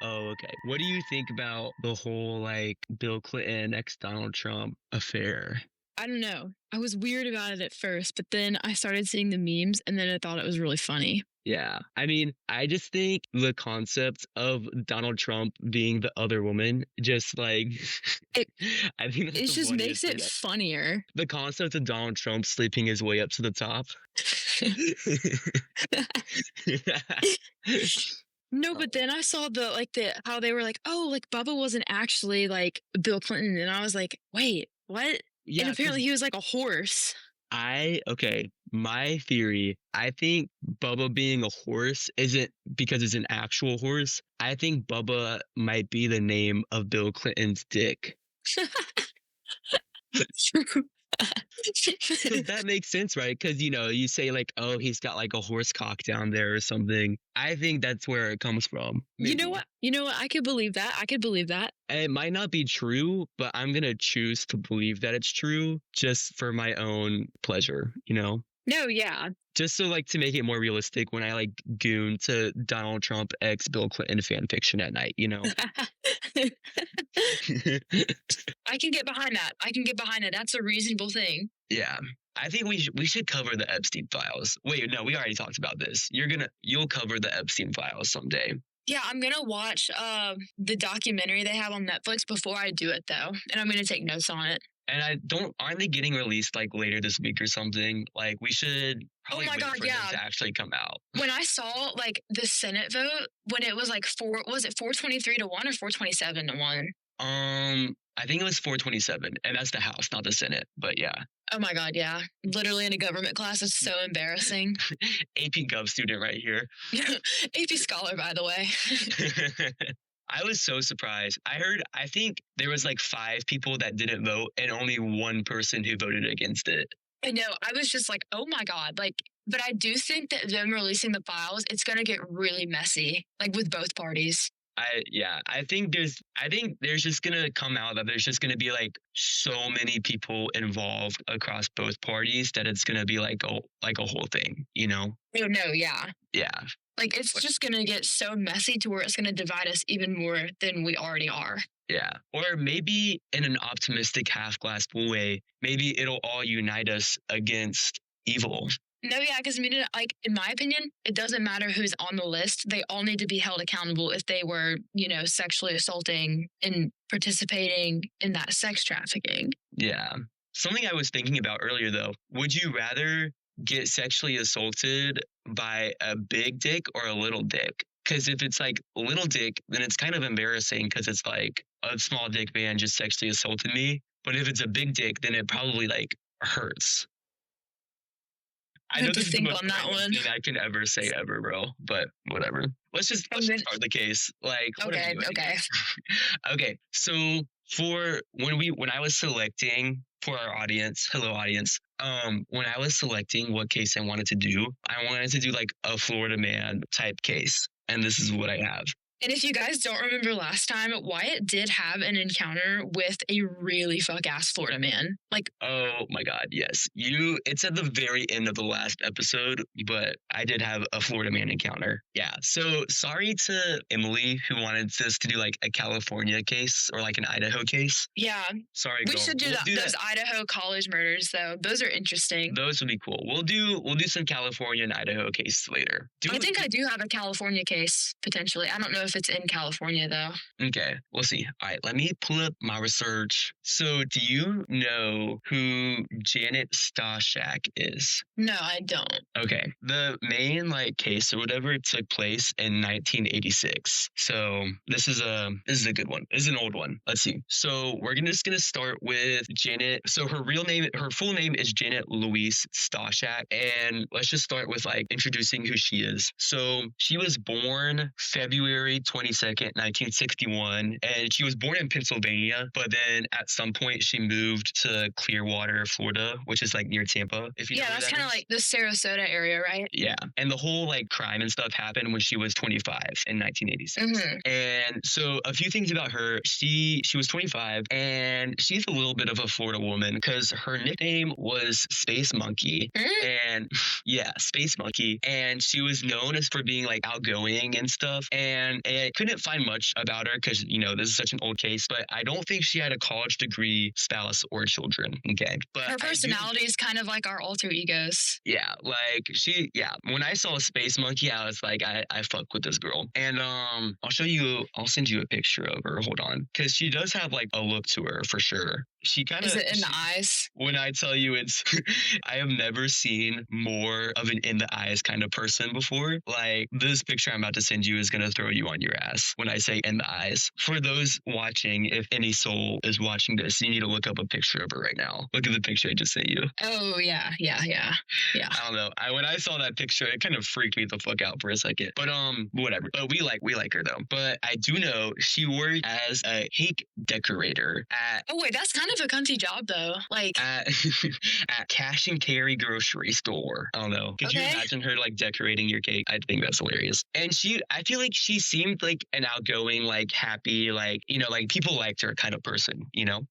Oh, okay. What do you think about the whole like Bill Clinton ex Donald Trump affair? I don't know. I was weird about it at first, but then I started seeing the memes and then I thought it was really funny. Yeah. I mean, I just think the concept of Donald Trump being the other woman, just like, It I think that's it the just makes funniest thing. it funnier. The concept of Donald Trump sleeping his way up to the top. No, but then I saw the how they were like, oh, like Bubba wasn't actually like Bill Clinton, and I was like, wait, what? And Yeah, because apparently he was like a horse. okay, my theory, I think Bubba being a horse isn't because it's an actual horse. I think Bubba might be the name of Bill Clinton's dick. Because that makes sense, right? Because, you say like, oh, he's got like a horse cock down there or something. I think that's where it comes from. You know Maybe. what? You know what? I could believe that. I could believe that. It might not be true, but I'm going to choose to believe that it's true just for my own pleasure, No, yeah. Just so like to make it more realistic when I like goon to Donald Trump ex Bill Clinton fan fiction at night, I can get behind that. I can get behind it. That's a reasonable thing. Yeah. I think we should cover the Epstein files. Wait, no, we already talked about this. You'll cover the Epstein files someday. Yeah, I'm gonna watch the documentary they have on Netflix before I do it though, and I'm gonna take notes on it. And aren't they getting released like later this week or something? Like we should probably Oh my wait God, for them yeah. to actually come out. When I saw like the Senate vote, when it was like was it 423 to 1 or 427 to 1? I think it was 427, and that's the House, not the Senate. But yeah. Oh my God, yeah. Literally in a government class, it's so embarrassing. AP Gov student right here. AP Scholar, by the way. I was so surprised. I think there was like 5 people that didn't vote and only 1 person who voted against it. I know. I was just like, oh my God. Like, but I do think that them releasing the files, it's going to get really messy, like with both parties. I think there's just gonna come out that there's just gonna be like so many people involved across both parties that it's gonna be like a whole thing, Oh no, yeah. Yeah. Like it's just gonna get so messy to where it's gonna divide us even more than we already are. Yeah. Or maybe in an optimistic half glass full way, maybe it'll all unite us against evil. No, yeah, because I mean, like in my opinion, it doesn't matter who's on the list. They all need to be held accountable if they were, sexually assaulting and participating in that sex trafficking. Yeah. Something I was thinking about earlier, though, would you rather get sexually assaulted by a big dick or a little dick? Because if it's like a little dick, then it's kind of embarrassing because it's like a small dick man just sexually assaulted me. But if it's a big dick, then it probably like hurts. I know To this is the think most on that one. thing I can ever say ever, bro. But whatever. Let's just start the case. Like, Okay, okay. Okay. So when I was selecting for our audience, hello audience. When I was selecting what case I wanted to do like a Florida man type case, and this is what I have. And if you guys don't remember last time, Wyatt did have an encounter with a really fuck-ass Florida man. Like, oh my God, yes. It's at the very end of the last episode, but I did have a Florida man encounter. Yeah. So sorry to Emily who wanted us to do like a California case or like an Idaho case. Yeah. Sorry, we girl. should do those Idaho college murders though. Those are interesting. Those would be cool. We'll do some California and Idaho cases later. I think I do have a California case potentially. I don't know if it's in California though. Okay, we'll see. All right, let me pull up my research. So do you know who Janet Staschak is? No, I don't. Okay. The main like case or whatever took place in 1986. So this is a good one. This is an old one. Let's see. So we're just gonna start with Janet. So her full name is Janet Louise Staschak. And let's just start with like introducing who she is. So she was born February 22nd, 1961, and she was born in Pennsylvania, but then at some point she moved to Clearwater, Florida, which is like near Tampa. If you know that's kind of like the Sarasota area, right? Yeah. And the whole like crime and stuff happened when she was 25 in 1986. Mm-hmm. And so a few things about her. She was 25 and she's a little bit of a Florida woman because her nickname was Space Monkey. And yeah, Space Monkey. And she was known as for being like outgoing and stuff. And I couldn't find much about her because, this is such an old case, but I don't think she had a college degree, spouse, or children. Okay. But Her personality is kind of like our alter egos. yeah, like when I saw a space monkey, I was like, I fuck with this girl. And I'll send you a picture of her. Hold on. Because she does have like a look to her for sure. She kind of. Is it in the eyes? When I tell you it's, I have never seen more of an in the eyes kind of person before. Like this picture I'm about to send you is going to throw you on your ass when I say in the eyes. For those watching, if any soul is watching this, you need to look up a picture of her right now. Look at the picture I just sent you. Oh, yeah. I don't know. When I saw that picture, it kind of freaked me the fuck out for a second. But whatever. But we like her though. But I do know she worked as a cake decorator at. Oh wait, that's kind of a cunty job though. Like at cash and carry grocery store. I don't know. Could you imagine her like decorating your cake? I think that's hilarious. And I feel like she seemed like an outgoing, like happy, like like people liked her kind of person.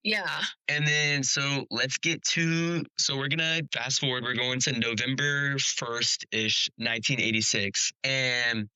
Yeah. And then so we're gonna fast forward. We're going to November 1st ish, 1986, and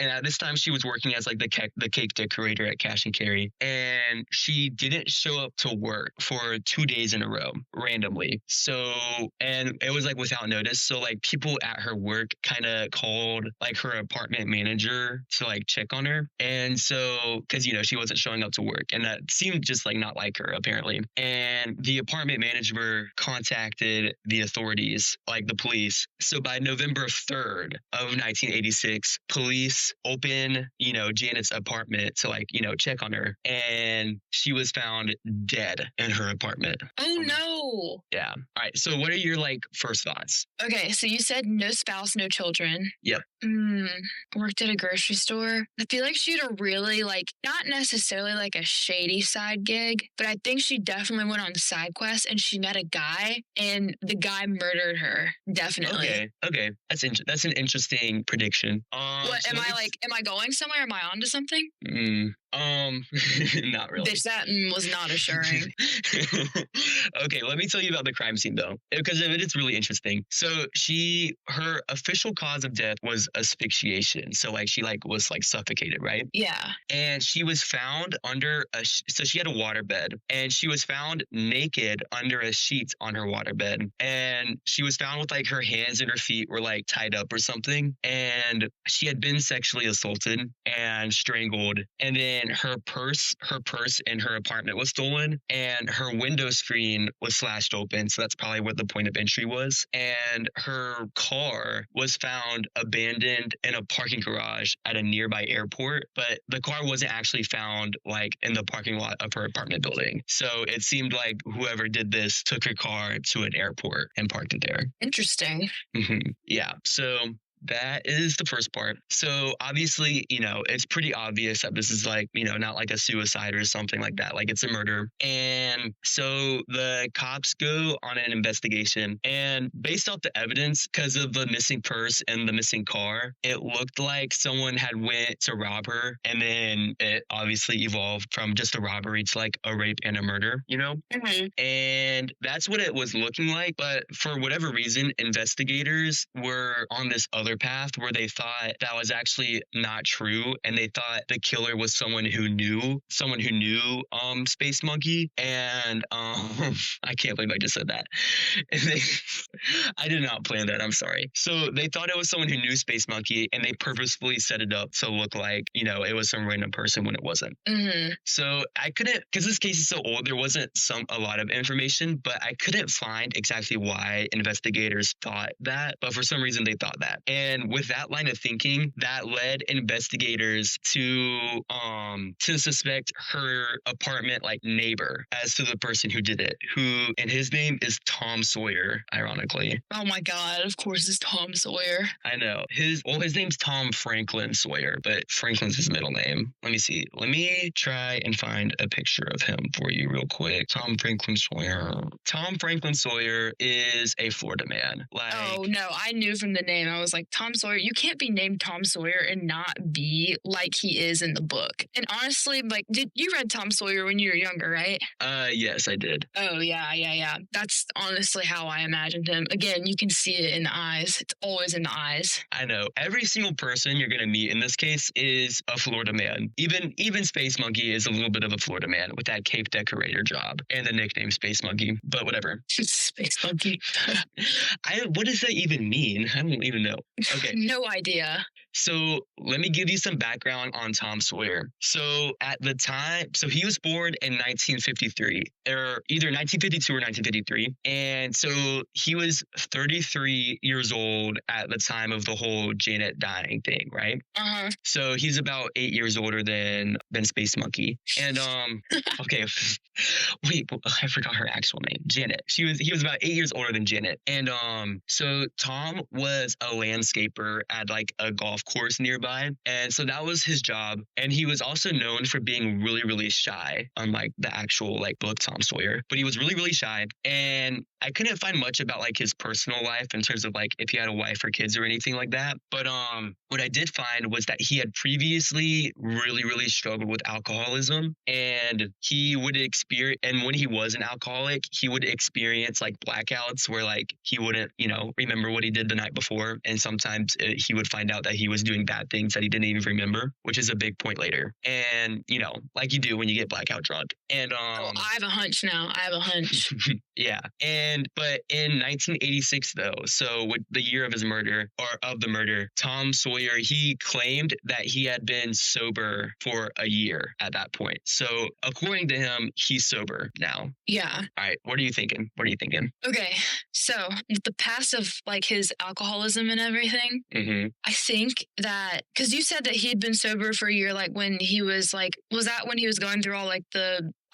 at this time she was working as like the cake decorator at cash and carry, and she didn't show up to work for 2 days in a row randomly. So, and it was like without notice. So like people at her work kind of called like her apartment manager to like check on her. And so, cause she wasn't showing up to work, and that seemed just like not like her apparently. And the apartment manager contacted the authorities, like the police. So by November 3rd of 1986, police open, Janet's apartment to like, check on her, and she was found dead in her apartment. Oh no. Yeah. All right. So what are your like first thoughts? Okay, so you said no spouse, no children. Yep. Worked at a grocery store. I feel like she had a really like, not necessarily like a shady side gig, but I think she definitely went on side quests and she met a guy and the guy murdered her. Definitely. Okay. That's an interesting prediction. What so am I going somewhere? Am I onto something? Not really. Bitch, that was not assuring. Okay, let me tell you about the crime scene though, because it is really interesting. So her official cause of death was asphyxiation. So like she like was like suffocated, right? Yeah. And she was found under so she had a waterbed, and she was found naked under a sheet on her waterbed, and she was found with like her hands and her feet were like tied up or something, and she had been sexually assaulted and strangled, and then her purse in her apartment was stolen, and her window screen was slashed open. So that's probably what the point of entry was. And her car was found abandoned in a parking garage at a nearby airport, but the car wasn't actually found like in the parking lot of her apartment building. So it seemed like whoever did this took her car to an airport and parked it there. Interesting. Yeah. So that is the first part. So obviously, it's pretty obvious that this is like, not like a suicide or something like that. Like it's a murder. And so the cops go on an investigation, and based off the evidence, because of the missing purse and the missing car, it looked like someone had went to rob her, and then it obviously evolved from just a robbery to like a rape and a murder, And that's what it was looking like. But for whatever reason, investigators were on this other path where they thought that was actually not true, and they thought the killer was someone who knew Space Monkey. And I can't believe I just said that. I did not plan that. I'm sorry. So they thought it was someone who knew Space Monkey, and they purposefully set it up to look like it was some random person when it wasn't. So I couldn't, because this case is so old, there wasn't a lot of information, but I couldn't find exactly why investigators thought that. But for some reason they thought that. And with that line of thinking, that led investigators to suspect her apartment like neighbor as to the person who did it, and his name is Tom Sawyer, ironically. Oh my God, of course it's Tom Sawyer. I know. His name's Tom Franklin Sawyer, but Franklin's his middle name. Let me see. Let me try and find a picture of him for you real quick. Tom Franklin Sawyer. Tom Franklin Sawyer is a Florida man. Oh no, I knew from the name. I was like, Tom Sawyer, you can't be named Tom Sawyer and not be like he is in the book. And honestly, like, did you read Tom Sawyer when you were younger, right? Yes, I did. Oh, yeah. That's honestly how I imagined him. Again, you can see it in the eyes. It's always in the eyes. I know. Every single person you're going to meet in this case is a Florida man. Even Space Monkey is a little bit of a Florida man with that cape decorator job and the nickname Space Monkey, but whatever. Space Monkey. What does that even mean? I don't even know. Okay. No idea. So let me give you some background on Tom Sawyer. So at the time, so he was born in 1953, or either 1952 or 1953. And so he was 33 years old at the time of the whole Janet dying thing, right? Uh-huh. So he's about 8 years older than Space Monkey. And okay, wait, I forgot her actual name, Janet. He was about 8 years older than Janet. And so Tom was a landscaper at like a golf course nearby, and so that was his job. And he was also known for being really, really shy, unlike the actual like book Tom Sawyer. But he was really, really shy, and I couldn't find much about like his personal life in terms of like if he had a wife or kids or anything like that. But what I did find was that he had previously really, really struggled with alcoholism, and he would experience, and when he was an alcoholic, he would experience like blackouts where like he wouldn't, remember what he did the night before. And sometimes he would find out that he was doing bad things that he didn't even remember, which is a big point later. And, like you do when you get blackout drunk. And I have a hunch now. I have a hunch. Yeah. But in 1986, though, so with the year of his murder, or of the murder, Tom Sawyer, he claimed that he had been sober for a year at that point. So according to him, he's sober now. Yeah. All right. What are you thinking? Okay. So with the past of like his alcoholism and everything, I think that, because you said that he'd been sober for a year, like when he was like, was that when he was going through all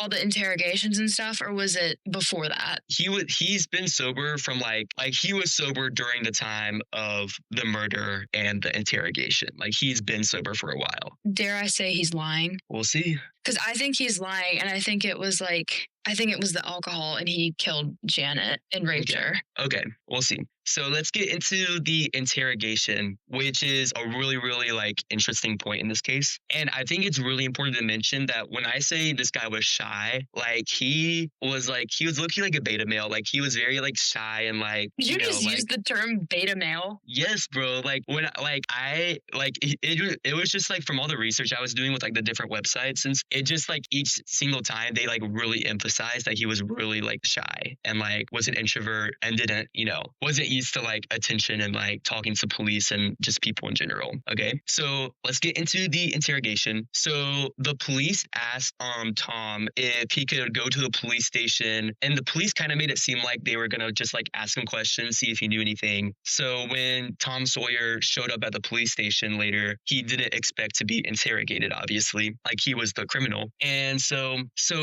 the interrogations and stuff, or was it before that? He's been sober from like he was sober during the time of the murder and the interrogation. Like he's been sober for a while. Dare I say he's lying? We'll see. Because I think he's lying, and I think it was the alcohol, and he killed Janet and raped her. Okay, we'll see. So let's get into the interrogation, which is a really, really interesting point in this case. And I think it's really important to mention that when I say this guy was shy, he was looking like a beta male. Like he was very shy and you just used the term beta male. Yes, bro. It was just from all the research I was doing with the different websites, and it just each single time they really emphasized that he was really shy and was an introvert and didn't wasn't used to attention and talking to police and just people in general. Okay, so let's get into the interrogation. So the police asked Tom if he could go to the police station, and the police kind of made it seem like they were gonna just ask him questions, see if he knew anything. So when Tom Sawyer showed up at the police station later, he didn't expect to be interrogated, obviously, he was the criminal. And so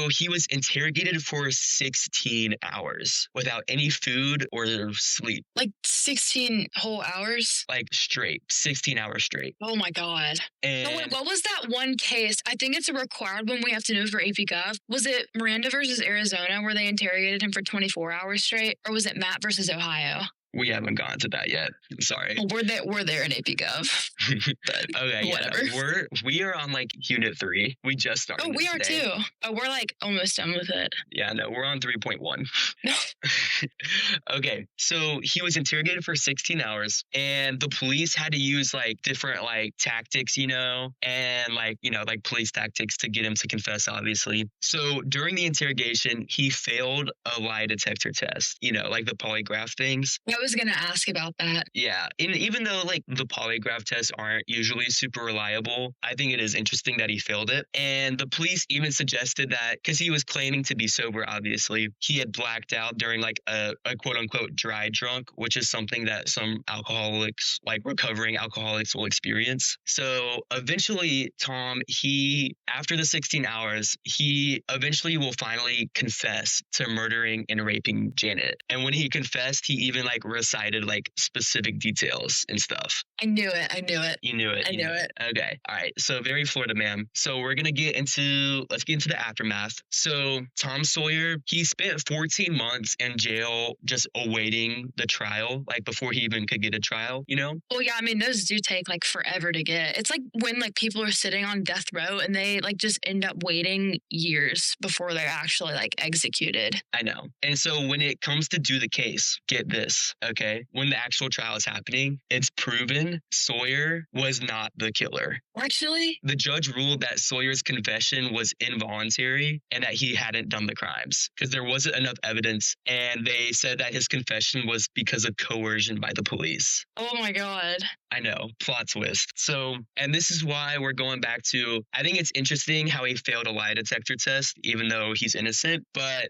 he was interrogated for 16 hours without any food or sleep. 16 whole hours? Straight, 16 hours straight. Oh my God. And wait, what was that one case? I think it's a required one we have to know for AP Gov. Was it Miranda versus Arizona where they interrogated him for 24 hours straight? Or was it Matt versus Ohio? We haven't gone to that yet. Sorry. Well, we're there in AP Gov. But okay, whatever. Yeah, we are on Unit 3. We just started. Oh, we are today. too. Oh, we're almost done with it. Yeah, no, we're on 3.1. No. Okay, so he was interrogated for 16 hours, and the police had to use different tactics, and police tactics to get him to confess, obviously. So during the interrogation, he failed a lie detector test, the polygraph things. I was gonna ask about that. Yeah, and even though the polygraph tests aren't usually super reliable, I think it is interesting that he failed it. And the police even suggested that because he was claiming to be sober, obviously, he had blacked out during a quote unquote dry drunk, which is something that some alcoholics, recovering alcoholics, will experience. So eventually, Tom, after the 16 hours, he eventually will finally confess to murdering and raping Janet. And when he confessed, he even recited like specific details and stuff. I knew it. I knew it. You knew it. I knew it. Okay. All right. So very Florida man. So let's get into the aftermath. So Tom Sawyer, he spent 14 months in jail just awaiting the trial, like before he even could get a trial, you know? Well, yeah, I mean, those do take like forever to get. It's like when like people are sitting on death row and they like just end up waiting years before they're actually like executed. I know. And so when it comes to do the case, get this, okay? When the actual trial is happening, it's proven Sawyer was not the killer. Actually, The judge ruled that Sawyer's confession was involuntary and that he hadn't done the crimes because there wasn't enough evidence. And they said that his confession was because of coercion by the police. oh my God. I know, plot twist. So, and this is why we're going back to, I think it's interesting how he failed a lie detector test, even though he's innocent. But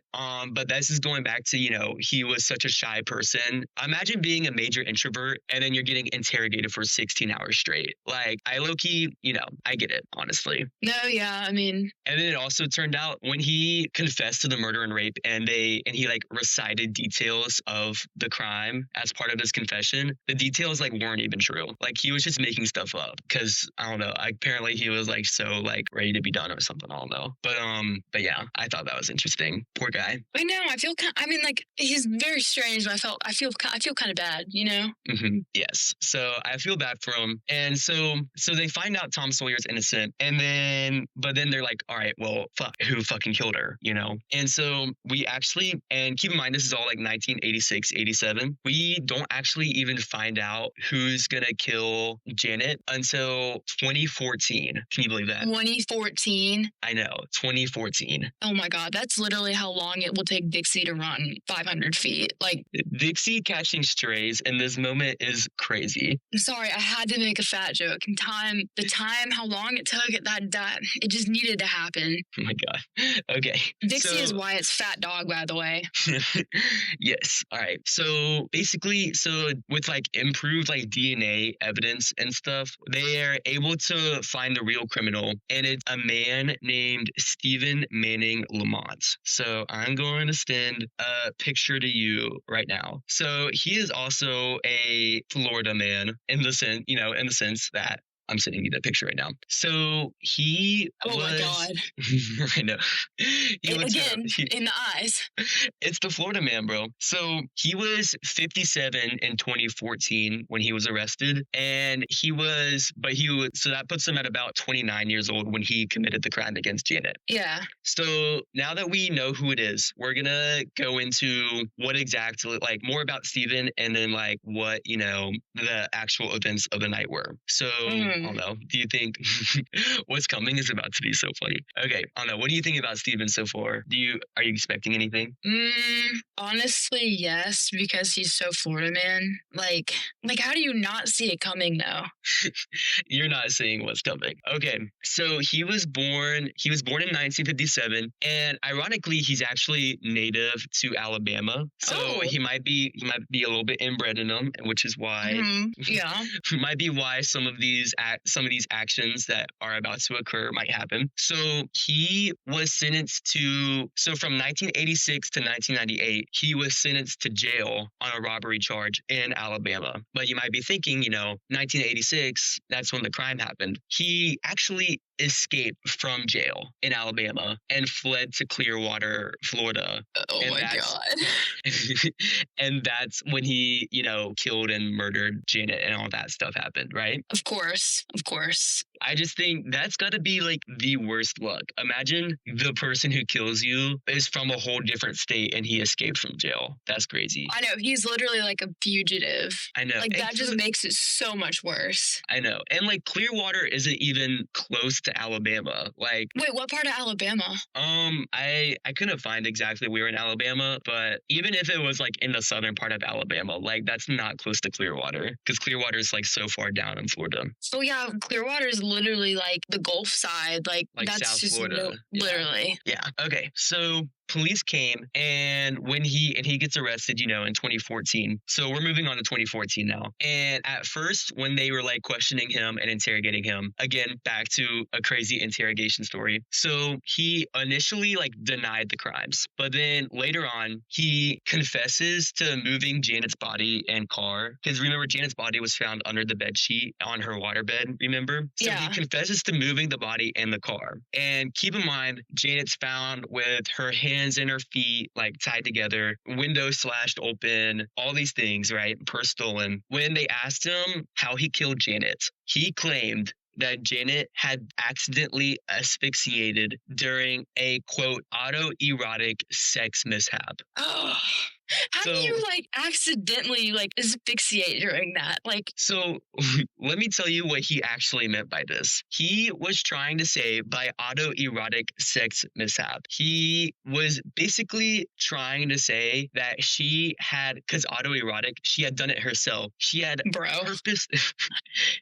this is going back to, you know, he was such a shy person. Imagine being a major introvert and then you're getting interrogated for 16 hours straight. Like, I low-key, you know, I get it, honestly. No, yeah, I mean, And then it also turned out when he confessed to the murder and rape and he like recited details of the crime as part of his confession, the details like weren't even true. Like he was just making stuff up because I don't know. Apparently he was like so like ready to be done or something. I don't know. But yeah, I thought that was interesting. Poor guy. I know. I feel kind. I mean, like he's very strange. But I feel kind of bad. You know. Mm-hmm. Yes. So I feel bad for him. And so they find out Tom Sawyer's innocent, but then they're like, all right, well, who fucking killed her? You know. And so we actually, and keep in mind this is all like 1986, 87. We don't actually even find out who's gonna kill Janet until 2014. Can you believe that? 2014. I know, 2014. Oh my God, that's literally how long it will take Dixie to run 500 feet. Like Dixie catching strays in this moment is crazy. Sorry, I had to make a fat joke. How long it took it just needed to happen. Oh my God. Okay. Dixie is Wyatt's fat dog, by the way. Yes. All right. So basically, with like improved like DNA evidence and stuff, they are able to find the real criminal, and it's a man named Stephen Manning Lamont. So I'm going to send a picture to you right now. So he is also a Florida man in the sense that I'm sending you that picture right now. So he oh was... my God. I know. In the eyes. It's the Florida man, bro. So he was 57 in 2014 when he was arrested. And so that puts him at about 29 years old when he committed the crime against Janet. Yeah. So now that we know who it is, we're going to go into what exactly, like more about Stephen and then like what, you know, the actual events of the night were. So I don't know. Do you think what's coming is about to be so funny? Okay. I don't know. What do you think about Steven so far? Are you expecting anything? Honestly, yes, because he's so Florida man. Like how do you not see it coming though? You're not seeing what's coming. Okay. So he was born in 1957, and ironically, he's actually native to Alabama. So he might be a little bit inbred in him, which is why yeah. might be why some of these actions that are about to occur might happen. So he was sentenced from 1986 to 1998, he was sentenced to jail on a robbery charge in Alabama. But you might be thinking, 1986, that's when the crime happened. He actually escaped from jail in Alabama and fled to Clearwater, Florida. Oh my God. And that's when he, killed and murdered Janet and all that stuff happened, right? Of course. I just think that's got to be like the worst luck. Imagine the person who kills you is from a whole different state and he escaped from jail. That's crazy. I know. He's literally like a fugitive. I know. Like that just makes it so much worse. I know. And like Clearwater isn't even close to Alabama. Like, wait, what part of Alabama? I couldn't find exactly where in Alabama, but even if it was like in the southern part of Alabama, like that's not close to Clearwater because Clearwater is like so far down in Florida. So yeah, Clearwater is literally like the Gulf side, like that's South just Florida. literally. Yeah. Okay. So police came, and when he gets arrested, in 2014. So we're moving on to 2014 now. And at first, when they were like questioning him and interrogating him, again, back to a crazy interrogation story. So he initially like denied the crimes, but then later on, he confesses to moving Janet's body and car. Because remember, Janet's body was found under the bed sheet on her waterbed, remember? So he Yeah. confesses to moving the body and the car. And keep in mind, Janet's found with her hands and her feet like tied together, windows slashed open, all these things, right? Purse stolen. When they asked him how he killed Janet, he claimed that Janet had accidentally asphyxiated during a quote autoerotic sex mishap. Oh, how do So you like accidentally like asphyxiate during that? Like, So let me tell you what he actually meant by this. He was trying to say by autoerotic sex mishap. He was basically trying to say that she had, because autoerotic, she had done it herself. She had bro.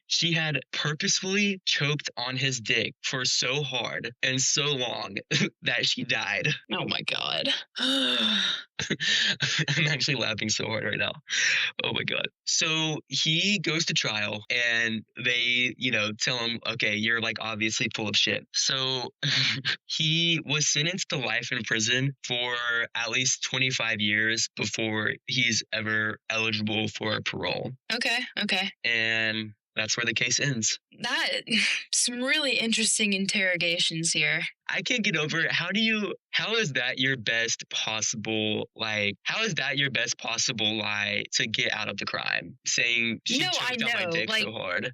she had purposefully choked on his dick for so hard and so long that she died. Oh my God. I'm actually laughing so hard right now. Oh my God. So he goes to trial and they, tell him, okay, you're like obviously full of shit. So he was sentenced to life in prison for at least 25 years before he's ever eligible for parole. Okay. And that's where the case ends. That some really interesting interrogations here. I can't get over it. How is that your best possible lie to get out of the crime? Saying she choked on my dick so hard.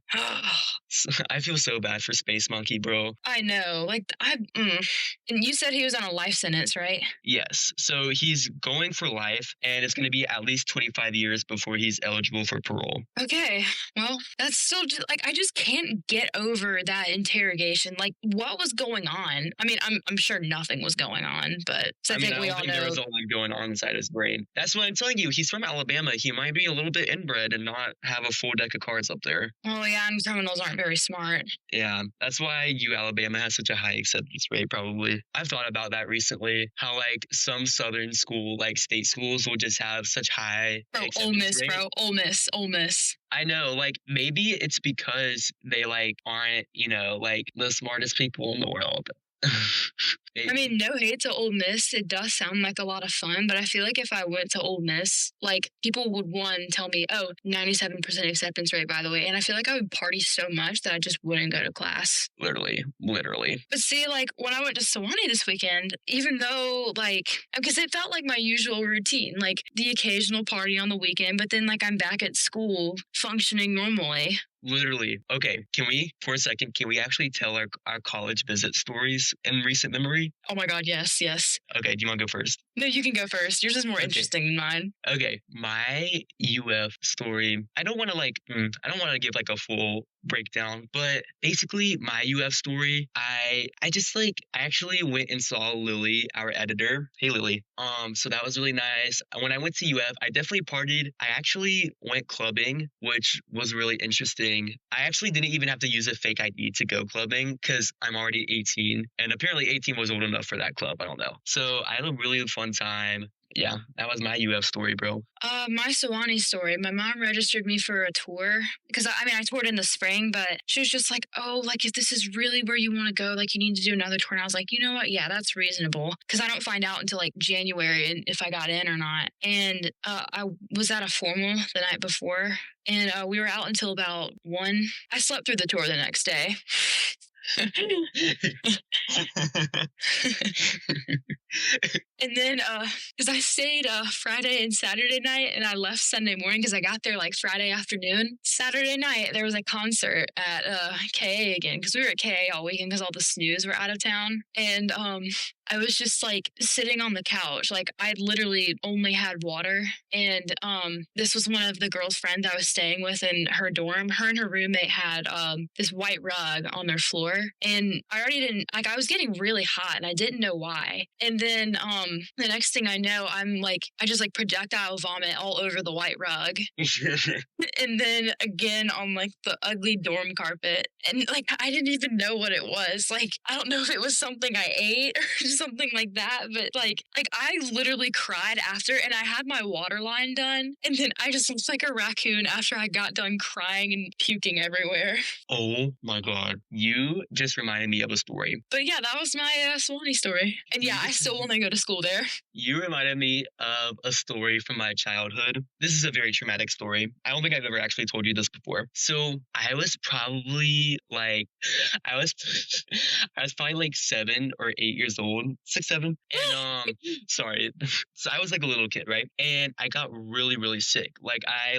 I feel so bad for Space Monkey, bro. I know. And you said he was on a life sentence, right? Yes. So he's going for life, and it's going to be at least 25 years before he's eligible for parole. Okay. Well, that's still just I just can't get over that interrogation. Like, what was going on? I mean, I'm sure nothing was going on, but I think we all know there was a lot going on inside his brain. That's what I'm telling you. He's from Alabama. He might be a little bit inbred and not have a full deck of cards up there. Oh yeah, and criminals aren't very smart. Yeah, that's why Alabama has such a high acceptance rate, probably. I've thought about that recently, how like some southern school, like state schools, will just have such high acceptance rate. Ole Miss. I know, like maybe it's because they like aren't, like the smartest people in the world. I mean, no hate to Ole Miss. It does sound like a lot of fun, but I feel like if I went to Ole Miss, like people would tell me, 97% acceptance rate, by the way. And I feel like I would party so much that I just wouldn't go to class. Literally. But see, like when I went to Sewanee this weekend, even though because it felt like my usual routine, like the occasional party on the weekend, but then like I'm back at school functioning normally. Literally. Okay, can we actually tell our college visit stories in recent memory? Oh my God, yes. Okay, do you want to go first? No, you can go first. Yours is more interesting than mine. Okay, my UF story, I don't want to give like a full breakdown, but basically my UF story, I actually went and saw Lily, our editor. Hey Lily. So that was really nice. When I went to UF, I definitely partied. I actually went clubbing, which was really interesting. I actually didn't even have to use a fake ID to go clubbing because I'm already 18, and apparently 18 was old enough for that club. I don't know. So I had a really fun time. Yeah, that was my UF story, bro. My Sewanee story. My mom registered me for a tour because I toured in the spring, but she was just like, "Oh, like if this is really where you want to go, like you need to do another tour." And I was like, "You know what? Yeah, that's reasonable." Because I don't find out until like January if I got in or not. And I was at a formal the night before, and we were out until about 1. I slept through the tour the next day. And then because I stayed Friday and Saturday night, and I left Sunday morning because I got there like Friday afternoon. Saturday night there was a concert at KA again, because we were at KA all weekend because all the snooze were out of town. And I was just like sitting on the couch, like I'd literally only had water. And this was one of the girls' friends I was staying with in her dorm. Her and her roommate had this white rug on their floor, store, and I already didn't like, I was getting really hot and I didn't know why. And then the next thing I know, I just like projectile vomit all over the white rug. And then again on like the ugly dorm carpet. And like I didn't even know what it was. Like I don't know if it was something I ate or something like that, but like I literally cried after, and I had my water line done, and then I just looked like a raccoon after I got done crying and puking everywhere. Oh my God. You just reminded me of a story. But yeah, that was my Swanee story. And yeah, I still want to go to school there. You reminded me of a story from my childhood. This is a very traumatic story. I don't think I've ever actually told you this before. So I was probably like, I was, I was probably like 7 or 8 years old, 6, 7. And sorry, so I was like a little kid, right? And I got really, really sick. Like I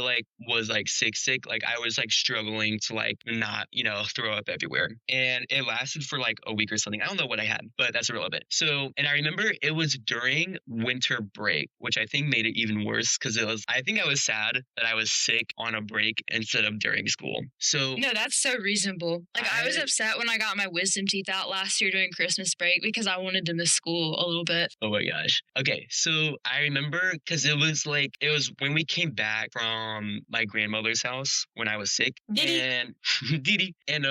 was like sick. Like I was like struggling to like not, throw up everywhere. And it lasted for like a week or something. I don't know what I had, but that's irrelevant. So, and I remember it was during winter break, which I think made it even worse because I think I was sad that I was sick on a break instead of during school. So No, that's so reasonable. Like I was upset when I got my wisdom teeth out last year during Christmas break because I wanted to miss school a little bit. Oh my gosh. Okay, so I remember because it was when we came back from my grandmother's house when I was sick. Didi. And Didi. And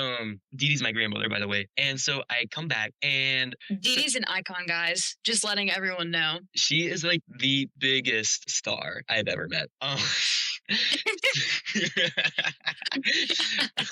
Didi's my grandmother, by the way. And so I come back and Didi's an icon, guys. Just letting everyone know. She is like the biggest star I've ever met.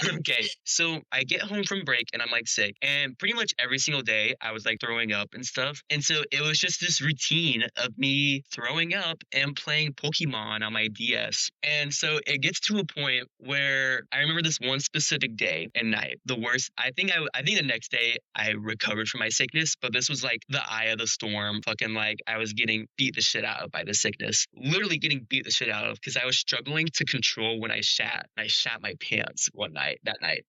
Okay, so I get home from break and I'm like sick, and pretty much every single day I was like throwing up and stuff. And so it was just this routine of me throwing up and playing Pokemon on my DS. And so it gets to a point where I remember this one specific day and night, the worst. I think the next day I recovered from my sickness, but this was like the eye of the storm. Fucking like I was getting beat the shit out of by the sickness, literally getting beat the shit out of because I was struggling to control when I shat. I shat my pants that night.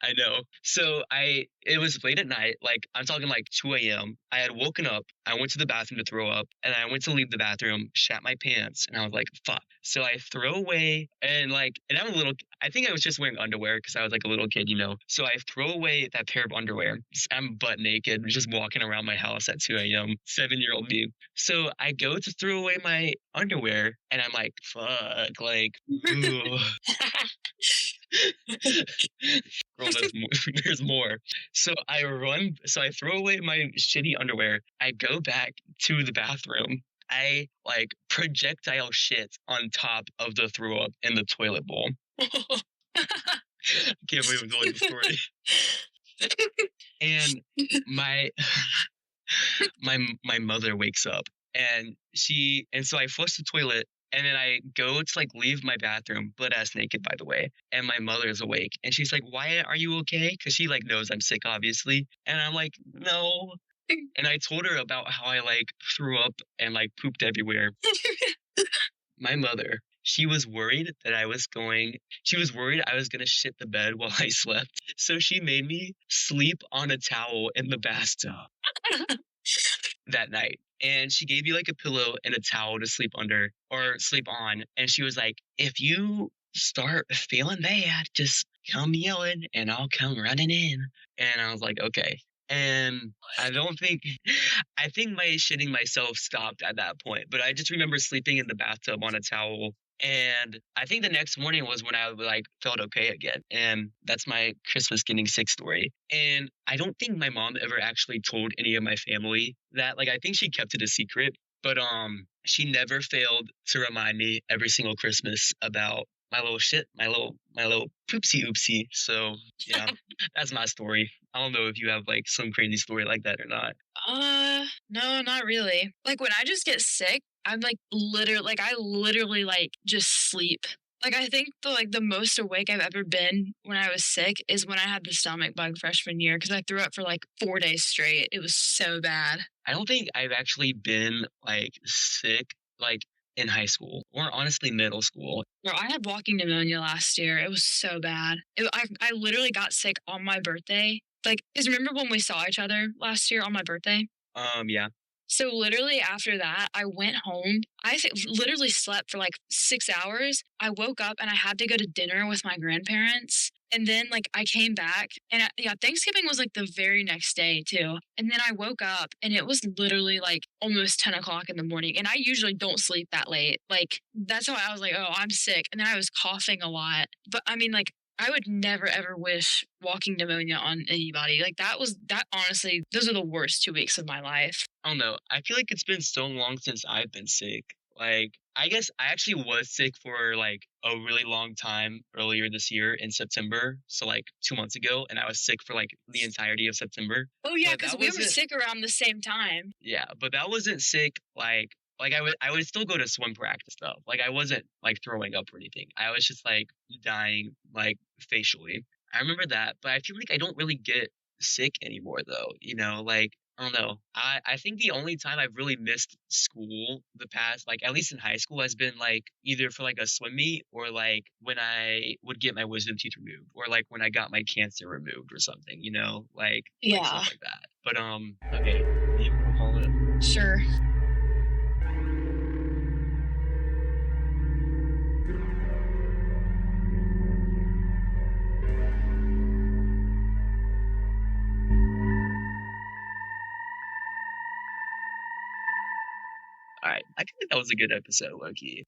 I know. So it was late at night, like I'm talking like 2 a.m. I had woken up, I went to the bathroom to throw up, and I went to leave the bathroom, shat my pants, and I was like, fuck. So I throw away, and I think I was just wearing underwear because I was like a little kid, So I throw away that pair of underwear. I'm butt naked, just walking around my house at 2 a.m., 7-year-old me. So I go to throw away my underwear, and I'm like, fuck, like, ooh. Girl, there's more. So I throw away my shitty underwear. I go back to the bathroom. I like projectile shit on top of the throw up in the toilet bowl. I can't believe I'm telling the story. And my mother wakes up and so I flush the toilet. And then I go to like leave my bathroom, butt ass naked, by the way. And my mother is awake, and she's like, "Wyatt, are you okay?" Because she like knows I'm sick, obviously. And I'm like, "No." And I told her about how I like threw up and like pooped everywhere. My mother, she was worried I was gonna shit the bed while I slept. So she made me sleep on a towel in the bathtub that night. And she gave me like a pillow and a towel to sleep under or sleep on. And she was like, if you start feeling bad, just come yelling and I'll come running in. And I was like, okay. And I think my shitting myself stopped at that point. But I just remember sleeping in the bathtub on a towel. And I think the next morning was when I like felt okay again. And that's my Christmas getting sick story. And I don't think my mom ever actually told any of my family that. Like I think she kept it a secret, but she never failed to remind me every single Christmas about my little shit, my little poopsie oopsie. So yeah, that's my story. I don't know if you have like some crazy story like that or not. No, not really. Like when I just get sick, I'm like I literally like just sleep. Like I think the most awake I've ever been when I was sick is when I had the stomach bug freshman year because I threw up for like 4 days straight. It was so bad. I don't think I've actually been like sick like in high school or honestly middle school. Bro, I had walking pneumonia last year. It was so bad. I literally got sick on my birthday. Like, because remember when we saw each other last year on my birthday? Yeah. So literally after that, I went home. Literally slept for like 6 hours. I woke up and I had to go to dinner with my grandparents. And then like I came back and yeah, Thanksgiving was like the very next day too. And then I woke up and it was literally like almost 10 o'clock in the morning. And I usually don't sleep that late. Like that's how I was like, oh, I'm sick. And then I was coughing a lot. But I mean, like, I would never ever wish walking pneumonia on anybody. Like that honestly, those are the worst 2 weeks of my life. I don't know. I feel like it's been so long since I've been sick. Like, I guess I actually was sick for like a really long time earlier this year in September. So like 2 months ago, and I was sick for like the entirety of September. Oh yeah, But because that we were wasn't, sick around the same time. yeah, but that wasn't sick like I would still go to swim practice stuff. Like I wasn't like throwing up or anything. I was just like dying like facially. I remember that, but I feel like I don't really get sick anymore though. Like I don't know. I think the only time I've really missed school the past, like at least in high school, has been like either for like a swim meet or like when I would get my wisdom teeth removed or like when I got my cancer removed or something, like Yeah, stuff like that. But okay, you wanna call it. sure. All right, I think that was a good episode, Loki.